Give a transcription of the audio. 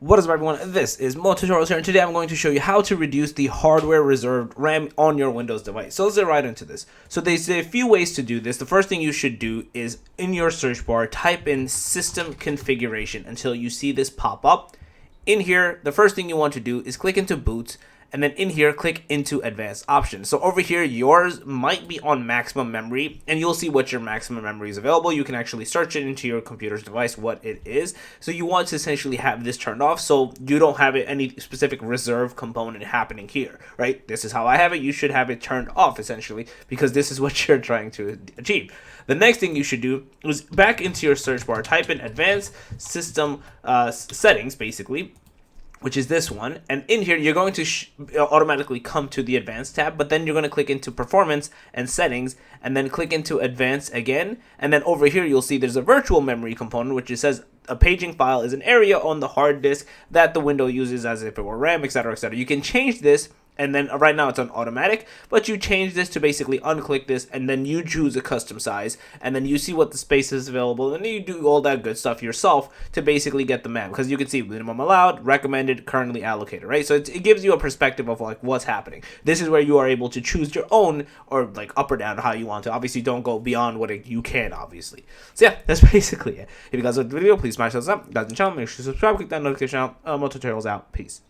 What is up, everyone? This is Mo Tutorials here, and today I'm going to show you how to reduce the hardware reserved RAM on your Windows device. So let's get right into this. So there's a few ways to do this. The first thing you should do is in your search bar, type in system configuration until you see this pop up. In here, the first thing you want to do is click into boot, and then in here, click into advanced options. So over here, yours might be on maximum memory, and you'll see what your maximum memory is available. You can actually search it into your computer's device, what it is. So you want to essentially have this turned off so you don't have any specific reserve component happening here, right? This is how I have it. You should have it turned off, essentially, because this is what you're trying to achieve. The next thing you should do is back into your search bar, type in advanced system settings, basically, which is this one, and in here you're going to automatically come to the advanced tab, but then you're going to click into performance and settings, and then click into advanced again, and then over here you'll see there's a virtual memory component, which it says a paging file is an area on the hard disk that the window uses as if it were RAM, etc., etc. You can change this, and then right now it's on automatic, but you change this to basically unclick this, and then you choose a custom size, and then you see what the space is available, and then you do all that good stuff yourself to basically get the map, because you can see minimum allowed, recommended, currently allocated, right? So it gives you a perspective of like what's happening. This is where you are able to choose your own, or like up or down, how you want to. Obviously, don't go beyond what you can, obviously. So yeah, that's basically it. If you guys like the video, please smash thumbs up. If you guys are new to the channel, make sure to subscribe, click that notification out. Mo Tutorials out. Peace.